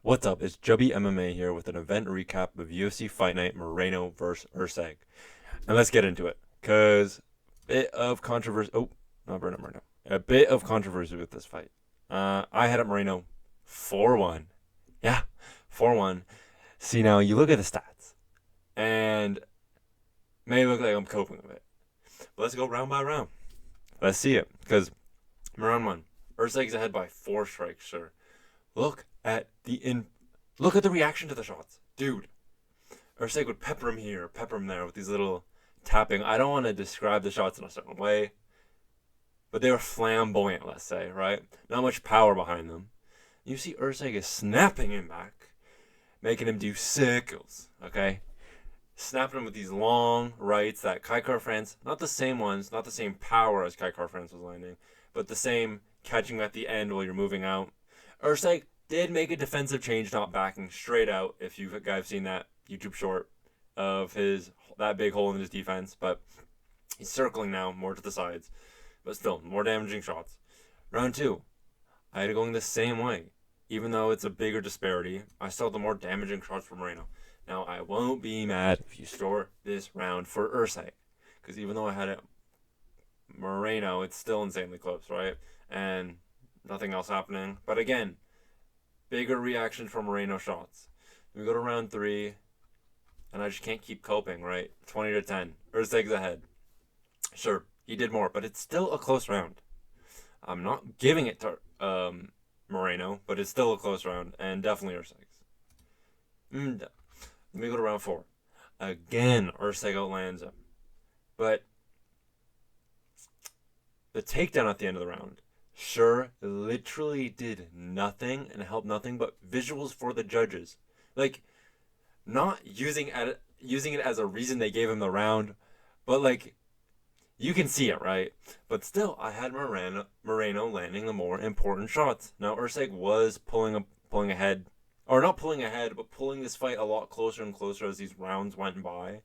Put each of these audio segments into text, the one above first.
What's up? It's Jubby MMA here with an event recap of UFC Fight Night Moreno vs. Erceg. And let's get into it, because bit of controversy. Oh, not Moreno. A bit of controversy with this fight. I had it Moreno 4-1. Yeah, 4-1. See, now you look at the stats, and may look like I'm coping with it. But let's go round by round. Let's see it, because round one, Erceg's ahead by 4 strikes, sure. Look at the reaction to the shots. Dude, Erceg would pepper him here, pepper him there with these little tapping. I don't want to describe the shots in a certain way, but they were flamboyant, let's say, right? Not much power behind them. You see Erceg is snapping him back, making him do circles, okay? Snapping him with these long rights that Kaikar France, not the same ones, not the same power as Kaikar France was landing, but the same catching at the end while you're moving out. Erceg did make a defensive change, not backing straight out, if you guys have seen that YouTube short of that big hole in his defense, but he's circling now, more to the sides, but still, more damaging shots. Round 2, I had it going the same way. Even though it's a bigger disparity, I still had the more damaging shots for Moreno. Now, I won't be mad if you score this round for Erceg, because even though I had it Moreno, it's still insanely close, right? And nothing else happening. But again, bigger reaction from Moreno shots. We go to round 3, and I just can't keep coping, right? 20-10. Erceg's ahead. Sure, he did more, but it's still a close round. I'm not giving it to Moreno, but it's still a close round, and definitely Erceg's. Let me go to round 4. Again, Erceg outlands him. But the takedown at the end of the round, sure, literally did nothing and helped nothing but visuals for the judges. Like, not using it as a reason they gave him the round, but like, you can see it, right? But still, I had Moreno landing the more important shots. Now, Erceg was pulling ahead, or not pulling ahead, but pulling this fight a lot closer and closer as these rounds went by.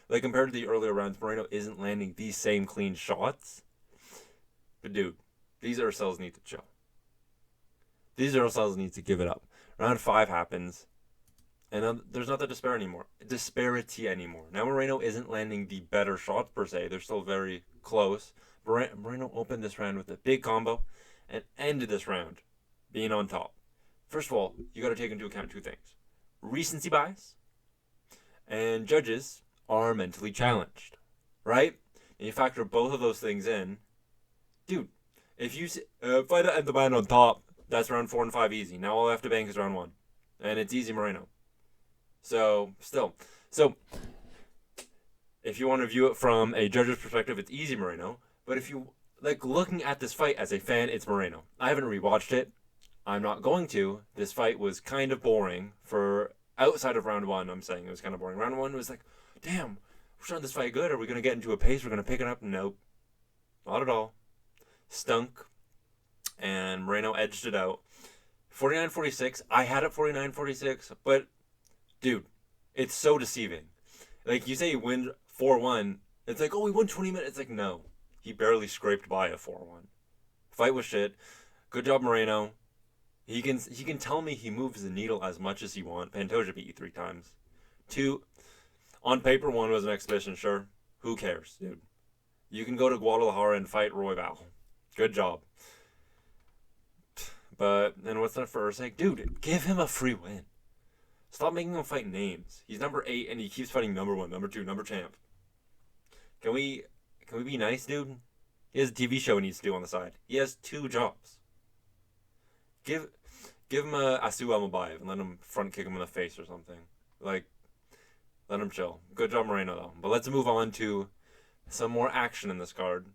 Like, compared to the earlier rounds, Moreno isn't landing these same clean shots. But dude, these Ercegs need to chill. These Ercegs need to give it up. Round 5 happens, and there's not the disparity anymore. Now Moreno isn't landing the better shots per se. They're still very close. Moreno opened this round with a big combo and ended this round being on top. First of all, you got to take into account 2 things. Recency bias and judges are mentally challenged, right? And you factor both of those things in. Dude, if you fight at the man on top, that's round 4 and 5 easy. Now all I have to bank is round 1. And it's easy Moreno. So, if you want to view it from a judge's perspective, it's easy Moreno. But if you like looking at this fight as a fan, it's Moreno. I haven't rewatched it. I'm not going to. This fight was kind of boring for outside of round 1. I'm saying it was kind of boring. Round 1 was like, damn, we're starting this fight good. Are we going to get into a pace? We're going to pick it up? Nope. Not at all. Stunk, and Moreno edged it out. 49-46. I had it 49-46, but dude, it's so deceiving. Like, you say you win 4-1, it's like, oh, he won 20 minutes. It's like, no, he barely scraped by a 4-1. Fight was shit. Good job, Moreno. He can tell me he moves the needle as much as he wants. Pantoja beat you 3 times. 2, on paper, 1 was an exhibition, sure. Who cares, dude? You can go to Guadalajara and fight Royval. Good job. But, and what's that for Erceg? Dude, give him a free win. Stop making him fight names. He's number 8 and he keeps fighting number 1, number 2, number champ. Can we be nice, dude? He has a TV show he needs to do on the side. He has 2 jobs. Give him a Asu Almabayev and let him front kick him in the face or something. Like, let him chill. Good job, Moreno, though. But let's move on to some more action in this card.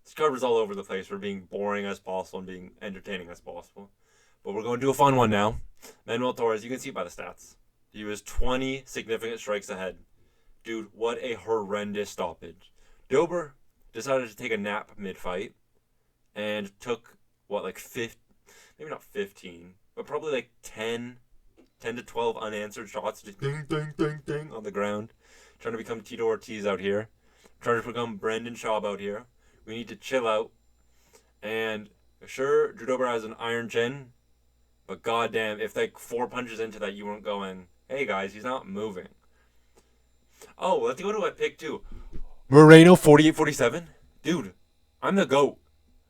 This card was all over the place. We're being boring as possible and being entertaining as possible. But we're going to do a fun one now. Manuel Torres, you can see by the stats. He was 20 significant strikes ahead. Dude, what a horrendous stoppage. Dober decided to take a nap mid-fight and took, like 15, maybe not 15, but probably like 10 to 12 unanswered shots. Just ding, ding, ding, ding on the ground. Trying to become Tito Ortiz out here. Trying to become Brendan Schaub out here. We need to chill out. And sure, Drew Dober has an iron chin, But goddamn, if like 4 punches into that, you weren't going, hey guys, he's not moving. Oh, let's go to a pick 2. Moreno 48-47? Dude, I'm the GOAT.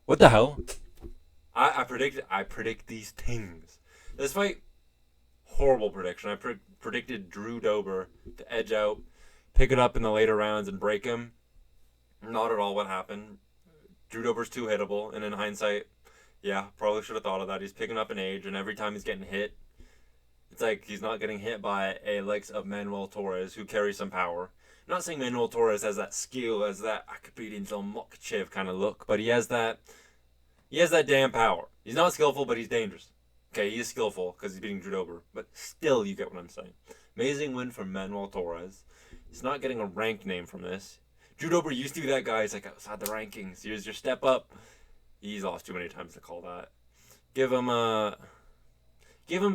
What the hell? I predict these things. This fight, horrible prediction. I predicted Drew Dober to edge out, pick it up in the later rounds and break him. Not at all what happened. Drew Dober's too hittable, and in hindsight, yeah, probably should have thought of that. He's picking up in age, and every time he's getting hit, it's like he's not getting hit by a likes of Manuel Torres, who carries some power. I'm not saying Manuel Torres has that skill, has that I could beat until Mokhachev kind of look, but he has that damn power. He's not skillful, but he's dangerous. Okay, he is skillful because he's beating Drew Dober, but still, you get what I'm saying. Amazing win from Manuel Torres. He's not getting a ranked name from this. Drew Dober used to be that guy. He's like outside the rankings. Here's your step up. He's lost too many times to call that. Give him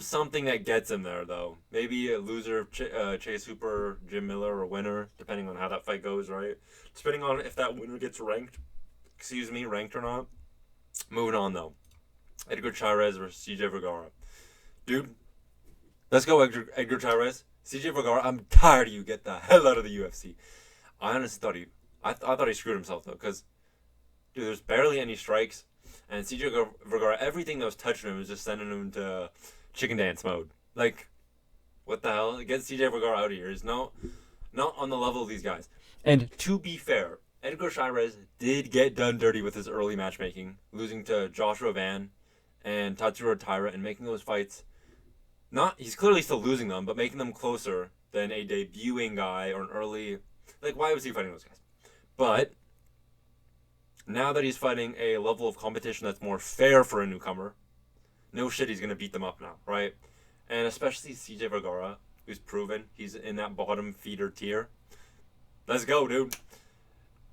something that gets him there, though. Maybe a loser of Chase Hooper, Jim Miller, or winner, depending on how that fight goes, right? Depending on if that winner gets ranked or not. Moving on, though. Edgar Cháirez versus CJ Vergara. Dude, let's go, Edgar Cháirez. CJ Vergara, I'm tired of you. Get the hell out of the UFC. I honestly thought he screwed himself, though, because, dude, there's barely any strikes. And CJ Vergara, everything that was touching him was just sending him to chicken dance mode. Like, what the hell? Get CJ Vergara out of here. He's not on the level of these guys. And to be fair, Edgar Cháirez did get done dirty with his early matchmaking, losing to Joshua Van and Tatsuro Taira and making those fights. He's clearly still losing them, but making them closer than a debuting guy or an early. Like, why was he fighting those guys? But now that he's fighting a level of competition that's more fair for a newcomer, no shit, he's going to beat them up now, right? And especially CJ Vergara, who's proven he's in that bottom feeder tier. Let's go, dude.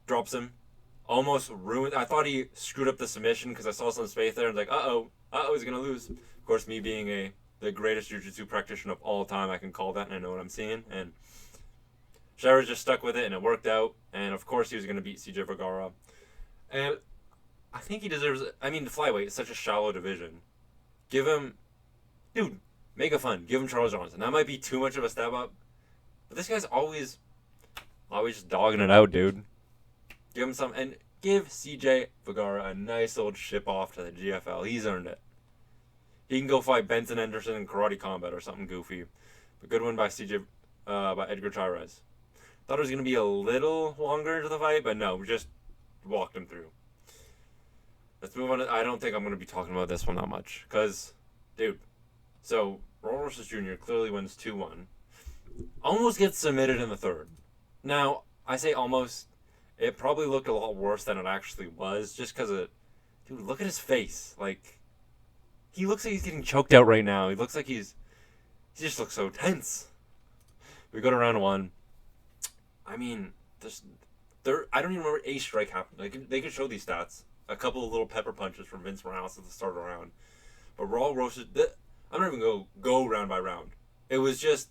Drops him. Almost ruined. I thought he screwed up the submission because I saw some space there and was like, he's going to lose. Of course, me being the greatest jiu-jitsu practitioner of all time, I can call that and I know what I'm seeing. And Cháirez just stuck with it and it worked out. And of course, he was going to beat CJ Vergara. And I think he deserves it. I mean, the flyweight is such a shallow division. Give him, dude, make it fun. Give him Charles Johnson. That might be too much of a step up, but this guy's always just dogging it out, dude. Give him some, and give CJ Vergara a nice old ship off to the GFL. He's earned it. He can go fight Benson Henderson in Karate Combat or something goofy. But good one by by Edgar Cháirez. Thought it was gonna be a little longer into the fight, but no, we just walked him through. Let's move on. I don't think I'm going to be talking about this one that much. Because, dude, so Raul Rosas Jr. clearly wins 2-1. Almost gets submitted in the third. Now, I say almost. It probably looked a lot worse than it actually was. Just because of, dude, look at his face. Like, he looks like he's getting choked out right now. He looks like he just looks so tense. We go to round 1. I mean, I don't even remember a strike happened. Like, they could show these stats. A couple of little pepper punches from Vince Morales at the start of the round. But Raul Rosas, I'm not even going to go round by round. It was just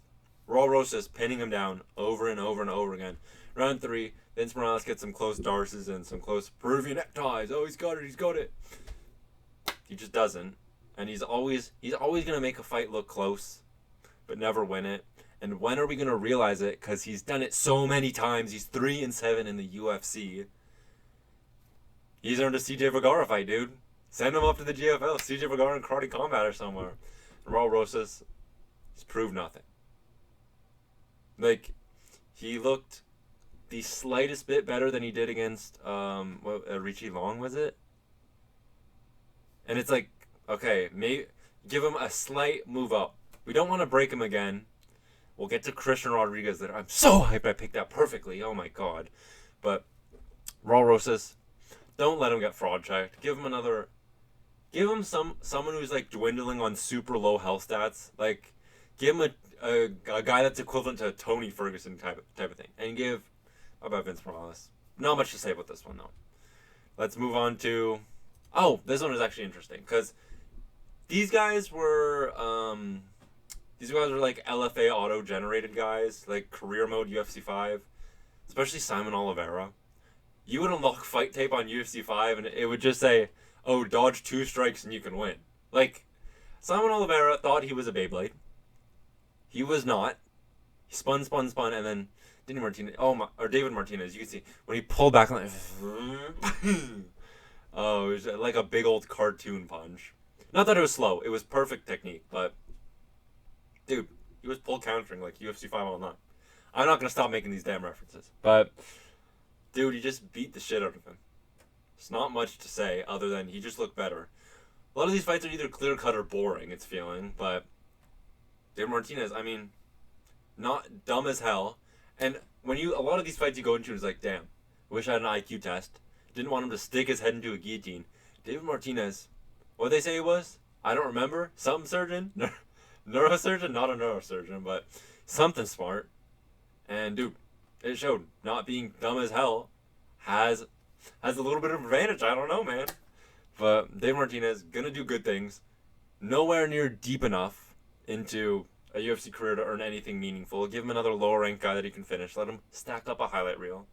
Raul Rosas pinning him down over and over and over again. Round 3, Vince Morales gets some close darces and some close Peruvian neckties. Oh, he's got it. He just doesn't. And he's always going to make a fight look close, but never win it. And when are we going to realize it? Because he's done it so many times. He's 3-7 in the UFC. He's earned a CJ Vergara fight, dude. Send him up to the GFL. CJ Vergara in Karate Combat or somewhere. Raul Rosas, he's proved nothing. Like, he looked the slightest bit better than he did against Richie Long, was it? And it's like, okay, maybe give him a slight move up. We don't want to break him again. We'll get to Christian Rodríguez that I'm so hyped I picked that perfectly. Oh my god. But Raul Rosas, don't let him get fraud checked. Give him someone who's like dwindling on super low health stats. Like, give him a guy that's equivalent to a Tony Ferguson type of thing. And how about Vince Morales? Not much to say about this one though. Let's move on to. Oh, this one is actually interesting because these guys were like LFA auto generated guys, like career mode UFC 5, especially Saimon Olivera. You would unlock fight tape on UFC 5 and it would just say, oh, dodge 2 strikes and you can win. Like, Saimon Olivera thought he was a Beyblade. He was not. He spun, and then David Martinez. You can see when he pulled back on oh, it was like a big old cartoon punch. Not that it was slow. It was perfect technique, but dude, he was pull countering like UFC 509. I'm not gonna stop making these damn references, but dude, he just beat the shit out of him. It's not much to say other than he just looked better. A lot of these fights are either clear cut or boring. It's feeling, but David Martinez, I mean, not dumb as hell. And a lot of these fights you go into is like, damn, wish I had an IQ test. Didn't want him to stick his head into a guillotine. David Martinez, what they say he was? I don't remember. Something surgeon, neurosurgeon, not a neurosurgeon, but something smart. And dude, it showed. Not being dumb as hell has a little bit of advantage. I don't know, man. But David Martinez gonna do good things. Nowhere near deep enough into a UFC career to earn anything meaningful. Give him another lower ranked guy that he can finish. Let him stack up a highlight reel.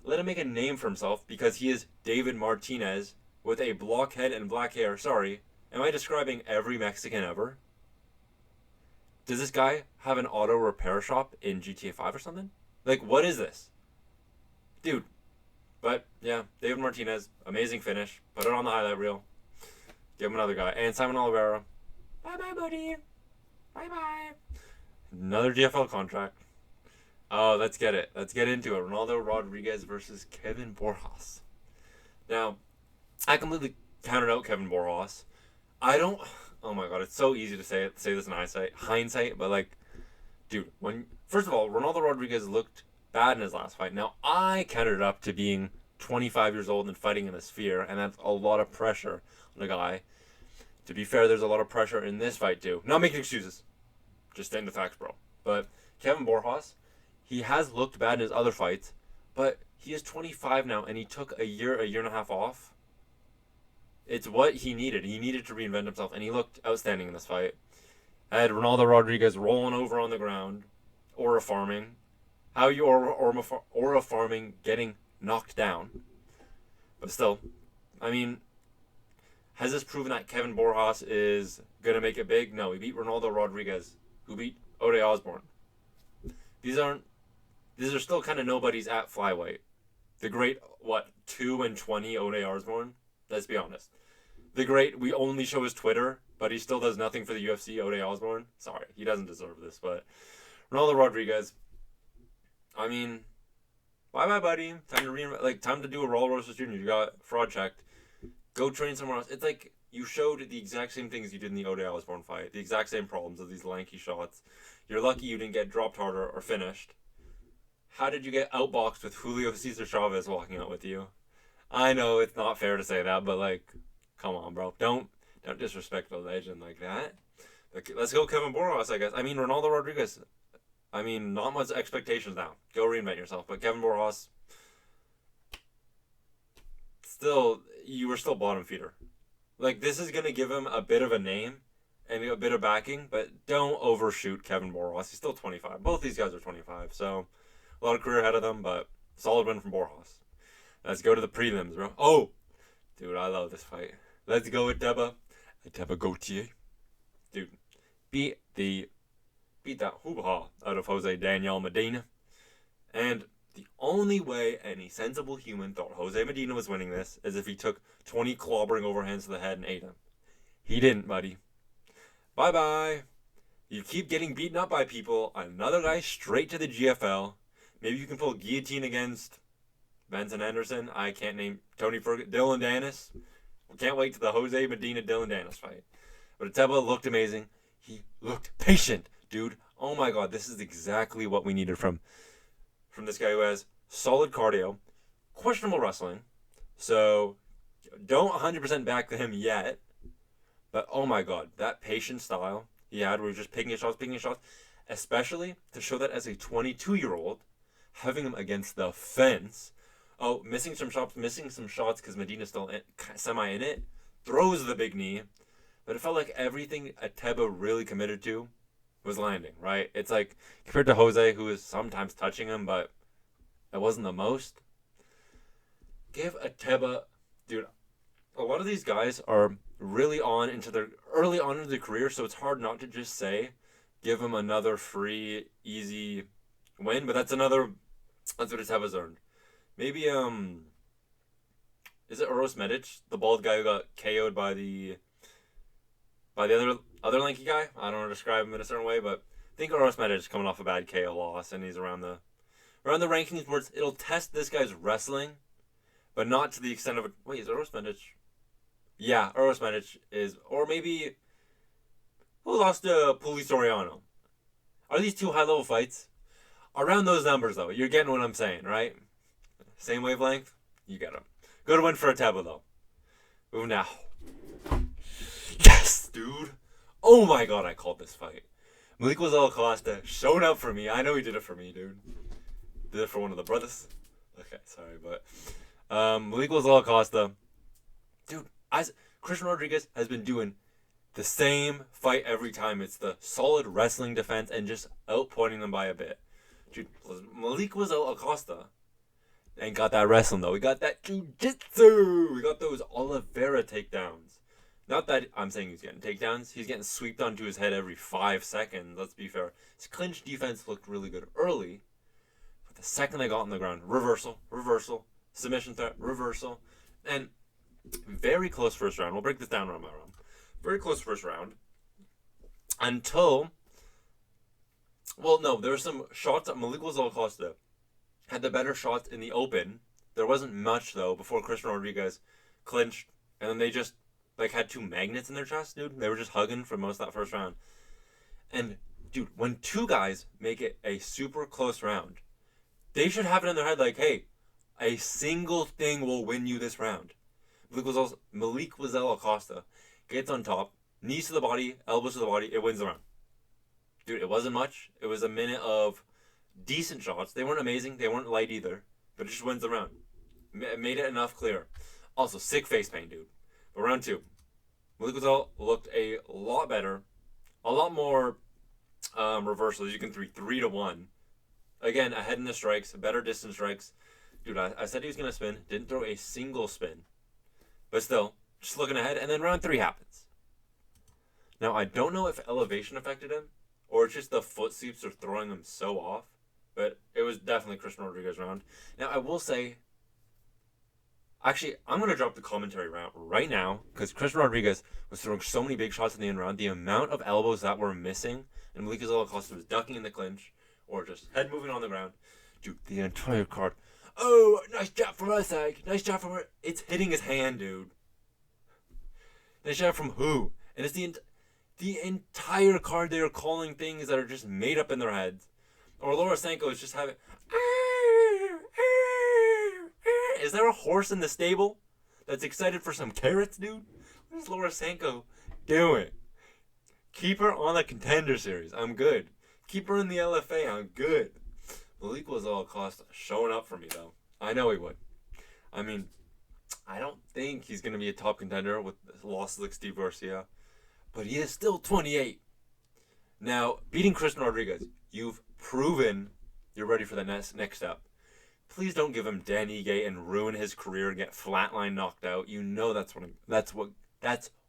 Let him make a name for himself because he is David Martinez with a blockhead and black hair. Sorry, am I describing every Mexican ever? Does this guy have an auto repair shop in GTA 5 or something? Like, what is this? Dude. But, yeah, David Martinez, amazing finish. Put it on the highlight reel. Give him another guy. And Saimon Olivera. Bye-bye, buddy. Bye-bye. Another GFL contract. Oh, let's get it. Let's get into it. Ronaldo Rodríguez versus Kevin Borjas. Now, I completely counted out Kevin Borjas. Oh my god, it's so easy to say this in hindsight, but like, dude, first of all, Ronaldo Rodríguez looked bad in his last fight. Now, I counted it up to being 25 years old and fighting in a sphere, and that's a lot of pressure on a guy. To be fair, there's a lot of pressure in this fight too. Not making excuses. Just stating the facts, bro. But Kevin Borjas, he has looked bad in his other fights, but he is 25 now, and he took a year and a half off. It's what he needed. He needed to reinvent himself, and he looked outstanding in this fight. I had Ronaldo Rodríguez rolling over on the ground, aura farming. How you aura farming getting knocked down. But still, I mean, has this proven that Kevin Borjas is going to make it big? No, he beat Ronaldo Rodríguez, who beat Ode Osborne. These are still kind of nobodies at flyweight. The great, 2-20 Ode Osborne? Let's be honest. The great, we only show his Twitter, but he still does nothing for the UFC, Ode Osborne. Sorry, he doesn't deserve this, but Ronaldo Rodríguez, I mean, bye-bye, buddy. Time to do a Raul Rosas Jr. You got fraud checked. Go train somewhere else. It's like you showed the exact same things you did in the Ode Osborne fight. The exact same problems of these lanky shots. You're lucky you didn't get dropped harder or finished. How did you get outboxed with Julio Cesar Chavez walking out with you? I know it's not fair to say that, but like, come on, bro. Don't disrespect a legend like that. Let's go Kevin Borjas, I guess. I mean, Ronaldo Rodríguez. I mean, not much expectations now. Go reinvent yourself. But Kevin Borjas, you were still bottom feeder. Like, this is going to give him a bit of a name and a bit of backing, but don't overshoot Kevin Borjas. He's still 25. Both these guys are 25, so a lot of career ahead of them, but solid win from Borjas. Let's go to the prelims, bro. Oh, dude, I love this fight. Let's go with Ateba Gautier. Dude, beat that hoo-ha out of Jose Daniel Medina. And the only way any sensible human thought Jose Medina was winning this is if he took 20 clobbering overhands to the head and ate him. He didn't, buddy. Bye-bye. You keep getting beaten up by people. Another guy straight to the GFL. Maybe you can pull guillotine against Benson Henderson. I can't name Tony Ferguson. Dylan Dennis. We can't wait to the Jose Medina Dylan Dennis fight. But Ateba looked amazing. He looked patient, dude. Oh my god, this is exactly what we needed from this guy who has solid cardio, questionable wrestling. So don't 100% back him yet. But oh my god, that patient style he had where he was just picking his shots, especially to show that as a 22-year-old, having him against the fence. Oh, missing some shots because Medina's still semi in it. Throws the big knee. But it felt like everything Ateba really committed to was landing, right? It's like, compared to Jose, who is sometimes touching him, but it wasn't the most. Give Ateba, dude, a lot of these guys are early on into their career, so it's hard not to just say, give him another free, easy win. But that's what Ateba's earned. Maybe is it Uros Medic, the bald guy who got KO'd by the other lanky guy? I don't want to describe him in a certain way, but I think Uros Medic is coming off a bad KO loss, and he's around the rankings where it'll test this guy's wrestling, but not to the extent of wait, is Uros Medic? Yeah, Uros Medic is, or maybe who lost to Puli Soriano? Are these two high level fights? Around those numbers though, you're getting what I'm saying, right? Same wavelength, you get them. Good win for Ateba though. Ooh now. Yes, dude. Oh my god, I called this fight. Melquizael Costa showed up for me. I know he did it for me, dude. Did it for one of the brothers. Okay, sorry, but Melquizael Costa, dude. Christian Rodríguez has been doing the same fight every time. It's the solid wrestling defense and just outpointing them by a bit. Dude, Melquizael Costa ain't got that wrestling though. We got that jiu-jitsu. We got those Olivera takedowns. Not that I'm saying he's getting takedowns. He's getting swept onto his head every 5 seconds. Let's be fair. His clinch defense looked really good early. But the second they got on the ground, reversal, submission threat, reversal. And very close first round. We'll break this down round by round. Very close first round. Until... Well, no, there were some shots that Melquizael Costa had the better shots in the open. There wasn't much, though, before Christian Rodríguez clinched. And then they just... had two magnets in their chest, dude. They were just hugging for most of that first round. And, dude, when two guys make it a super close round, they should have it in their head hey, a single thing will win you this round. Melquizael Costa gets on top, knees to the body, elbows to the body, it wins the round. Dude, it wasn't much. It was a minute of decent shots. They weren't amazing. They weren't light either. But it just wins the round. It made it enough clear. Also, sick face paint, dude. But round 2, Melquizael looked a lot better, a lot more reversals. You can 3-1. Again, ahead in the strikes, better distance strikes. Dude, I said he was going to spin. Didn't throw a single spin. But still, just looking ahead. And then round 3 happens. Now, I don't know if elevation affected him, or it's just the foot sweeps are throwing him so off. But it was definitely Christian Rodríguez round. Now, I will say... Actually, I'm going to drop the commentary round right now because Christian Rodríguez was throwing so many big shots in the end round. The amount of elbows that were missing, and Melquizael Costa was ducking in the clinch or just head moving on the ground. Dude, the entire card. Oh, nice jab from Erceg. Nice jab from her. It's hitting his hand, dude. Nice jab from who? And it's the entire card they are calling things that are just made up in their heads. Or Laura Sanko is just having... Is there a horse in the stable that's excited for some carrots, dude? What is Laura Sanko doing? Keep her on the Contender Series. I'm good. Keep her in the LFA. I'm good. Melquizael Costa showing up for me, though. I know he would. I mean, I don't think he's going to be a top contender with losses like Steve Garcia. But he is still 28. Now, beating Christian Rodríguez, you've proven you're ready for the next step. Please don't give him Dan Ige and ruin his career and get flatline knocked out. You know that's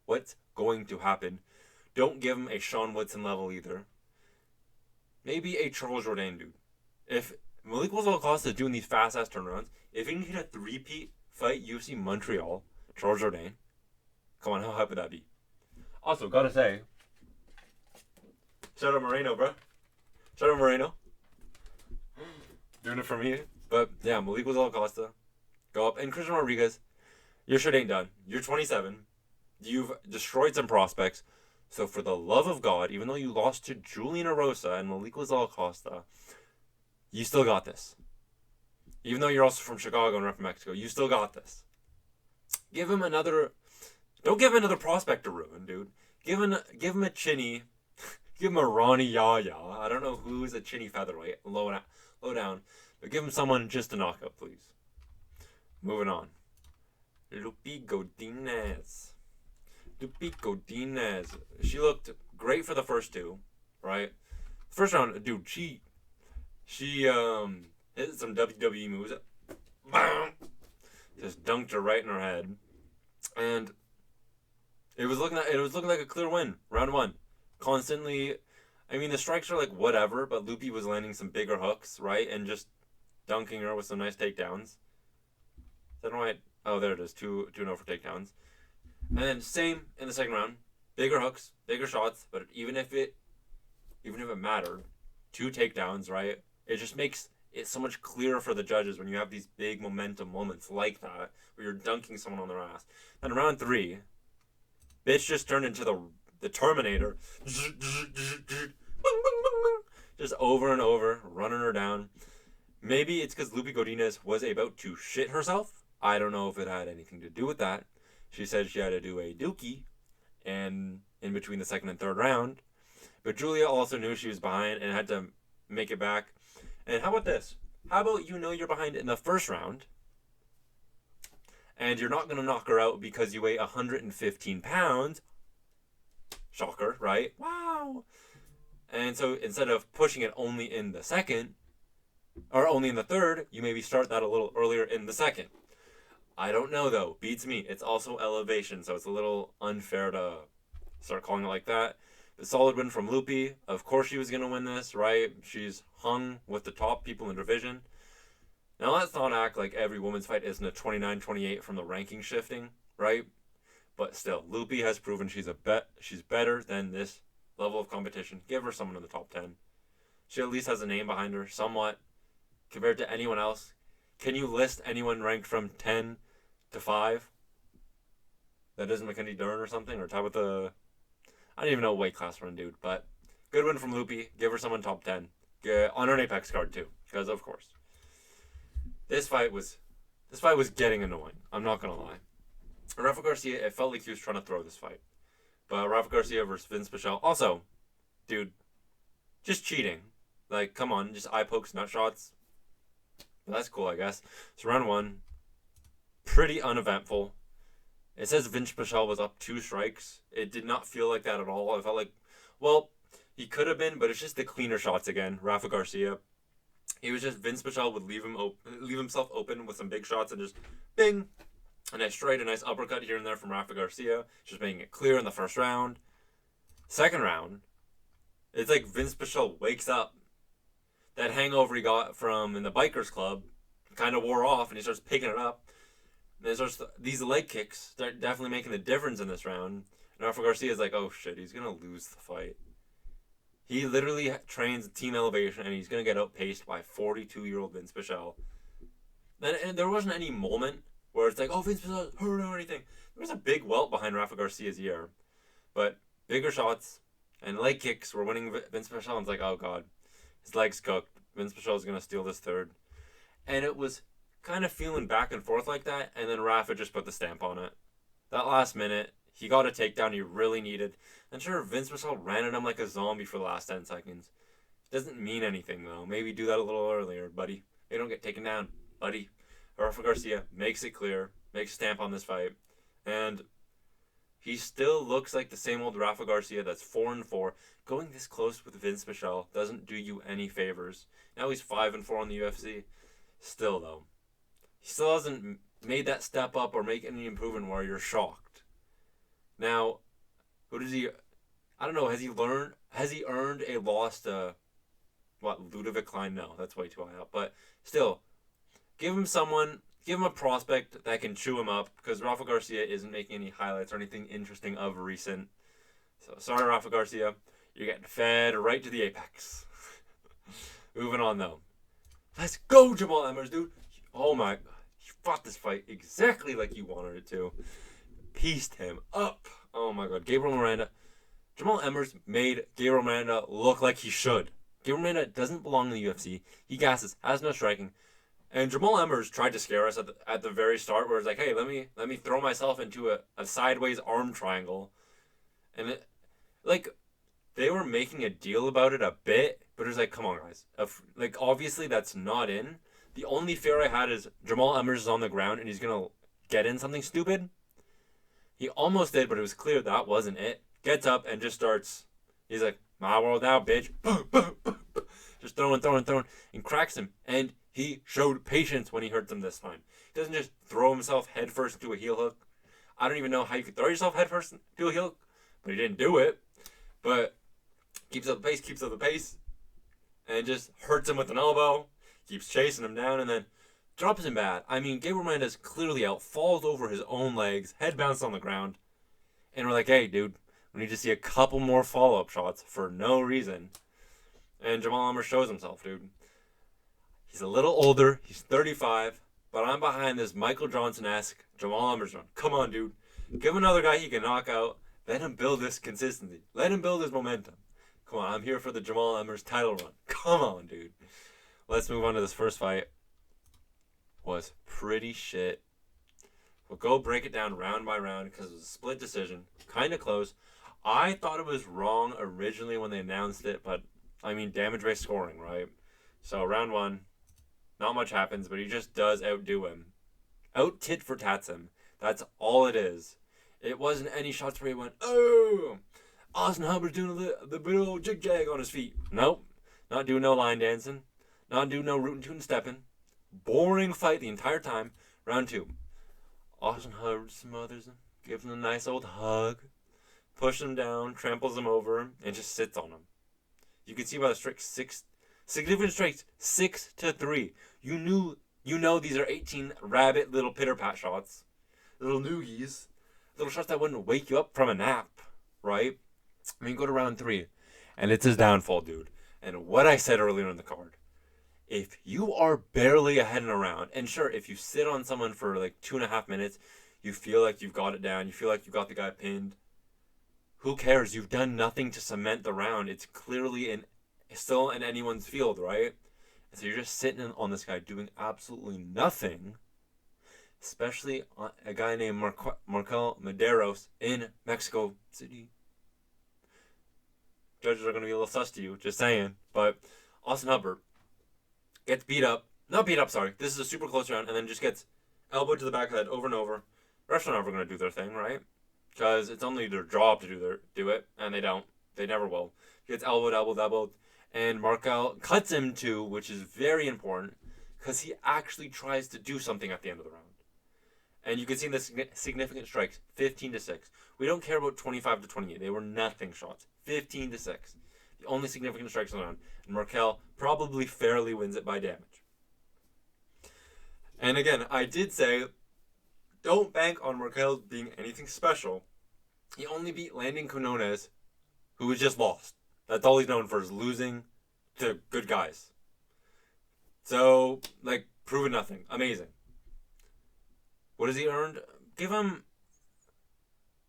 what's going to happen. Don't give him a Sean Woodson level either. Maybe a Charles Jourdain dude. If Melquizael Costa doing these fast ass turnarounds, if he can get a 3-peat fight UFC Montreal, Charles Jourdain, come on, how hype would that be? Also, gotta say, shout out Moreno, bro. Shout out Moreno. Doing it for me. But, yeah, Melquizael Costa, go up. And Christian Rodríguez, your shit ain't done. You're 27. You've destroyed some prospects. So, for the love of God, even though you lost to Julian Erosa and Melquizael Costa, you still got this. Even though you're also from Chicago and from Mexico, you still got this. Give him another... Don't give him another prospect to ruin, dude. Give him a chinny. Give him a Ronnie Yaya. I don't know who's a chinny featherweight. Low down. But give him someone just to knock out, please. Moving on. Godinez. Godinez. She looked great for the first 2, right? First round, dude, she hit some WWE moves. Bam! Just dunked her right in her head. And It was looking like a clear win. Round one. Constantly, I mean, the strikes are like whatever, but Lupi was landing some bigger hooks, right? And just dunking her with some nice takedowns. I don't know why. Oh, there it is. 2-0 for takedowns. And then same in the second round. Bigger hooks, bigger shots, but even if it mattered, 2 takedowns, right? It just makes it so much clearer for the judges when you have these big momentum moments like that, where you're dunking someone on their ass. Then round 3, bitch just turned into the Terminator. Just over and over, running her down. Maybe it's because Lupi Godinez was about to shit herself. I don't know if it had anything to do with that. She said she had to do a dookie and in between the second and third round. But Julia also knew she was behind and had to make it back. And how about this? How about you're behind in the first round and you're not going to knock her out because you weigh 115 pounds. Shocker, right? Wow. And so instead of pushing it only in the second, or only in the third, you maybe start that a little earlier in the second. I don't know, though. Beats me. It's also elevation, so it's a little unfair to start calling it like that. The solid win from Lupi. Of course she was going to win this, right? She's hung with the top people in the division. Now, let's not act like every women's fight isn't a 29-28 from the ranking shifting, right? But still, Lupi has proven she's better than this level of competition. Give her someone in the top 10. She at least has a name behind her, somewhat, compared to anyone else. Can you list anyone ranked from 10 to 5? That isn't Mackenzie Dern or something? Or Tabitha... I don't even know what weight class we're in, dude. But good win from Lupi. Give her someone top 10. On her Apex card, too. Because, of course. This fight was getting annoying. I'm not going to lie. Rafa Garcia, it felt like he was trying to throw this fight. But Rafa Garcia versus Vinc Pichel. Also, dude, just cheating. Like, come on. Just eye pokes, nut shots. But that's cool, I guess. So round 1. Pretty uneventful. It says Vinc Pichel was up 2 strikes. It did not feel like that at all. I felt like, well, he could have been, but it's just the cleaner shots again. Rafa Garcia. He was just, Vinc Pichel would leave himself open with some big shots and just bing. A nice straight, a nice uppercut here and there from Rafa Garcia. Just making it clear in the first round. Second round, it's like Vinc Pichel wakes up. That hangover he got from in the Bikers Club kind of wore off and he starts picking it up. And these leg kicks start definitely making the difference in this round. And Rafa Garcia is like, oh shit, he's going to lose the fight. He literally trains Team Elevation and he's going to get outpaced by 42-year-old Vinc Pichel. And there wasn't any moment where it's like, oh, Vinc Pichel hurt or anything. There was a big welt behind Rafa Garcia's ear. But bigger shots and leg kicks were winning Vinc Pichel. And it's like, oh god, his leg's cooked. Vinc Pichel is going to steal this third. And it was kind of feeling back and forth like that, and then Rafa just put the stamp on it. That last minute, he got a takedown he really needed. And sure, Vinc Pichel ran at him like a zombie for the last 10 seconds. Doesn't mean anything, though. Maybe do that a little earlier, buddy. They don't get taken down, buddy. Rafa Garcia makes it clear, makes a stamp on this fight, and he still looks like the same old Rafa Garcia that's 4-4. Going this close with Vinc Pichel doesn't do you any favors. Now he's 5-4 in the UFC. Still, though, he still hasn't made that step up or make any improvement where you're shocked. Now, who does he... I don't know, has he earned a loss to... What, Ludovic Klein? No, that's way too high up. But still, give him a prospect that can chew him up, because Rafa Garcia isn't making any highlights or anything interesting of recent. So, sorry, Rafa Garcia. You're getting fed right to the apex. Moving on, though. Let's go, Jamall Emmers, dude. Oh, my... He fought this fight exactly like you wanted it to. Pieced him up. Oh, my God. Gabriel Miranda. Jamall Emmers made Gabriel Miranda look like he should. Gabriel Miranda doesn't belong in the UFC. He gasses, has no striking. And Jamall Emmers tried to scare us at the very start, where it's like, hey, let me throw myself into a sideways arm triangle. And they were making a deal about it a bit, but it was like, come on, guys. Obviously that's not in. The only fear I had is Jamall Emmers is on the ground and he's going to get in something stupid. He almost did, but it was clear that wasn't it. Gets up and just starts, he's like, my world now, bitch. Just throwing, and cracks him. And he showed patience when he hurt them this time. He doesn't just throw himself headfirst into a heel hook. I don't even know how you could throw yourself headfirst to a heel, but he didn't do it. But keeps up the pace, and just hurts him with an elbow. Keeps chasing him down, and then drops him bad. I mean, Gabriel Mendes clearly out, falls over his own legs, head bounced on the ground, and we're like, hey, dude, we need to see a couple more follow-up shots for no reason. And Jamall Emmers shows himself, dude. He's a little older. He's 35. But I'm behind this Michael Johnson-esque Jamall Emmers run. Come on, dude. Give him another guy he can knock out. Let him build this consistency. Let him build his momentum. Come on, I'm here for the Jamall Emmers title run. Come on, dude. Let's move on to this first fight. Was pretty shit. We'll go break it down round by round because it was a split decision. Kind of close. I thought it was wrong originally when they announced it, but, I mean, damage-based scoring, right? So, round one, not much happens, but he just does outdo him. Out-tit-for-tats him. That's all it is. It wasn't any shots where he went, oh! Austin Hubbard's doing the big old jig-jag on his feet. Nope. Not doing no line dancing. Not doing no rootin' tootin' stepping. Boring fight the entire time. Round two. Austin Hubbard smothers him. Gives him a nice old hug. Pushes him down. Tramples him over. And just sits on him. You can see by the strikes, significant strikes, 6-3. You know these are 18 rabbit little pitter-pat shots. Little noogies. Little shots that wouldn't wake you up from a nap. Right? I mean, go to round three. And it's his downfall, dude. And what I said earlier in the card. If you are barely ahead in a round, and sure, if you sit on someone for like 2.5 minutes, you feel like you've got it down, you feel like you got the guy pinned, who cares? You've done nothing to cement the round. It's clearly still in anyone's field, right? And so you're just sitting on this guy doing absolutely nothing, especially a guy named Markel Medeiros in Mexico City. Judges are going to be a little sus to you, just saying. But Austin Hubbard gets beat up. Not beat up, sorry. This is a super close round, and then just gets elbowed to the back of the head over and over. Refs are never going to do their thing, right? Because it's only their job to do it, and they don't. They never will. He gets elbowed, and Markel cuts him too, which is very important, because he actually tries to do something at the end of the round. And you can see the significant strikes, 15-6. We don't care about 25-28. They were nothing shots. 15-6. The only significant strikes on the round. And Markel probably fairly wins it by damage. And again, I did say, don't bank on Markel being anything special. He only beat Landon Quinones, who was just lost. That's all he's known for, is losing to good guys. So, proven nothing. Amazing. What has he earned? Give him...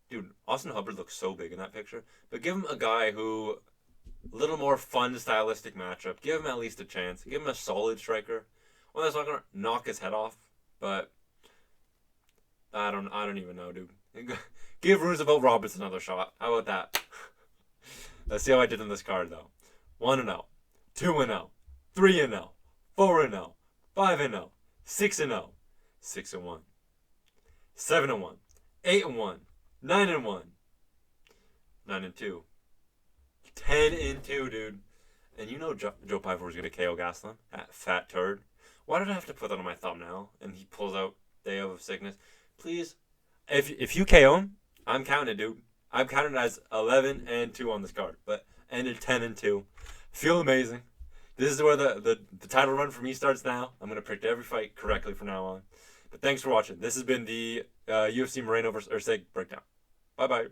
Dude, Austin Hubbard looks so big in that picture. But give him a guy who... A little more fun, stylistic matchup. Give him at least a chance. Give him a solid striker. Well, that's not going to knock his head off. But... I don't even know, dude. Give Roosevelt Roberts another shot. How about that? Let's see how I did in this card, though. 1-0. 2-0. 3-0. 4-0. 5-0. 6-0. 6-1. 7-1. 8-1. 9-1. 9-2. 10-2, dude. And you know Joe Piper was going to KO Gaslam, that fat turd. Why did I have to put that on my thumbnail? And he pulls out Day of Sickness. Please, if you KO him, I'm counting it, dude. I'm counting it as 11-2 on this card. But ended 10-2. Feel amazing. This is where the title run for me starts now. I'm going to predict every fight correctly from now on. But thanks for watching. This has been the UFC Moreno vs. Erceg breakdown. Bye-bye.